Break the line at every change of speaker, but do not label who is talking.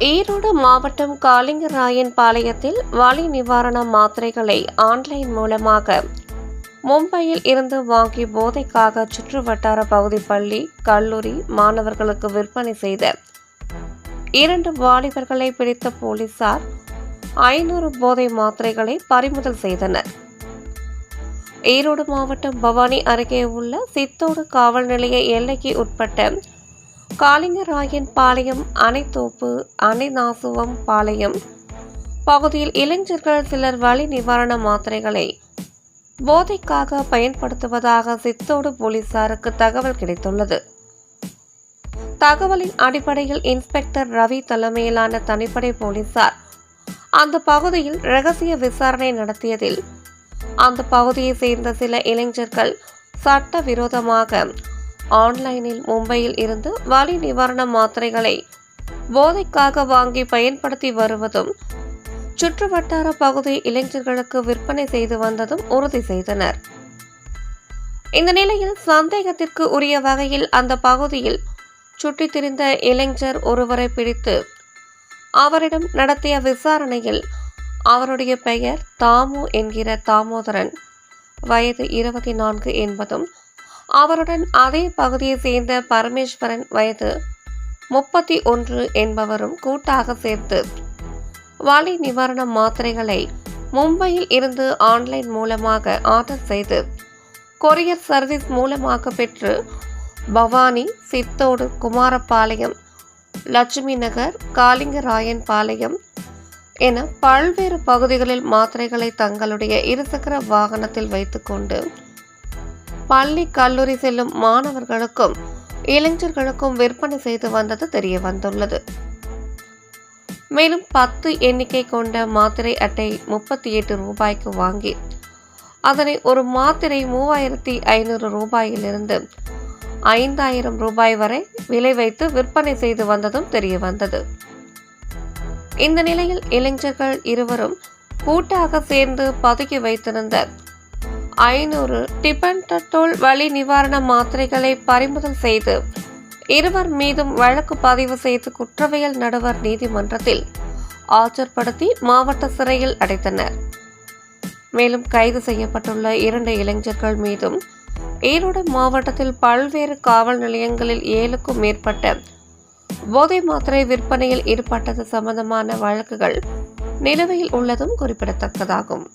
ஈரோடு மாவட்டம் காலிங்கராயன் பாளையத்தில் வலி நிவாரண மாத்திரைகளை ஆன்லைன் மூலமாக மும்பையில் இருந்து வாங்கி போதைக்காக சுற்றுவட்டார பகுதி பள்ளி கல்லூரி மாணவர்களுக்கு விற்பனை செய்த 2 வாலிபர்களை பிடித்த போலீசார் 500 போதை மாத்திரைகளை பறிமுதல் செய்தனர். ஈரோடு மாவட்டம் பவானி அருகே உள்ள சித்தோடு காவல் நிலைய எல்லைக்கு உட்பட்ட காலிங்கராயன் பாளையம், அணைத்தோப்பு, அணைநாசுவம் பாளையம் பகுதியில் இளைஞர்கள் சிலர் வலி நிவாரண மாத்திரைகளை போதைக்காக பயன்படுத்துவதாக சித்தோடு போலீசாருக்கு தகவல் கிடைத்துள்ளது. தகவலின் அடிப்படையில் இன்ஸ்பெக்டர் ரவி தலைமையிலான தனிப்படை போலீசார் அந்த பகுதியில் ரகசிய விசாரணை நடத்தியதில் அந்த பகுதியை சேர்ந்த சில இளைஞர்கள் சட்டவிரோதமாக ஆன்லைனில் மும்பையில் இருந்து வலி நிவாரண மாத்திரைகளை போதைக்காக வாங்கி பயன்படுத்தி வருவதும் சுற்றுவட்டார பகுதி இளைஞர்களுக்கு விற்பனை செய்து வந்ததும் உறுதி செய்தனர். இந்த நிலையில் சந்தேகத்திற்கு உரிய வகையில் அந்த பகுதியில் சுற்றித் திரிந்த இளைஞர் ஒருவரை பிடித்து அவரிடம் நடத்திய விசாரணையில் அவருடைய பெயர் தாமு என்கிற தாமோதரன், வயது 24 என்பதும், அவருடன் அதே பகுதியை சேர்ந்த பரமேஸ்வரன், வயது 31 என்பவரும் கூட்டாக சேர்த்து வலி நிவாரண மாத்திரைகளை மும்பையில் இருந்து ஆன்லைன் மூலமாக ஆர்டர் செய்து கொரியர் சர்வீஸ் மூலமாக பெற்று பவானி, சித்தோடு, குமாரபாளையம், லட்சுமி நகர், காலிங்கராயன் பாளையம் என பல்வேறு பகுதிகளில் மாத்திரைகளை தங்களுடைய இருசக்கர வாகனத்தில் வைத்துக்கொண்டு பள்ளி கல்லூரி செல்லும் மாணவர்களுக்கும் இளைஞர்களுக்கும் விற்பனை செய்து வந்தது தெரிய வந்துள்ளது. மேலும் 10 எண்ணிக்கை கொண்ட மாத்திரை அட்டை 38 ரூபாய்க்கு வாங்கி அதனை ஒரு மாத்திரை 3500 ரூபாயிலிருந்து 5000 ரூபாய் வரை விலை வைத்து விற்பனை செய்து வந்ததும் தெரிய வந்தது. இந்த நிலையில் இளைஞர்கள் இருவரும் கூட்டாக சேர்ந்து பதுக்கி வைத்திருந்த 500 டிபென்டோல் வலி நிவாரண மாத்திரைகளை பறிமுதல் செய்து இருவர் மீதும் வழக்கு பதிவு செய்து குற்றவியல் நடுவர் நீதிமன்றத்தில் ஆஜர்படுத்தி மாவட்ட சிறையில் அடைத்தனர். மேலும் கைது செய்யப்பட்டுள்ள 2 இளைஞர்கள் மீதும் ஈரோடு மாவட்டத்தில் பல்வேறு காவல் நிலையங்களில் 7க்கும் மேற்பட்ட போதை மாத்திரை விற்பனையில் ஈடுபட்டது சம்பந்தமான வழக்குகள் நிலுவையில் உள்ளதும் குறிப்பிடத்தக்கதாகும்.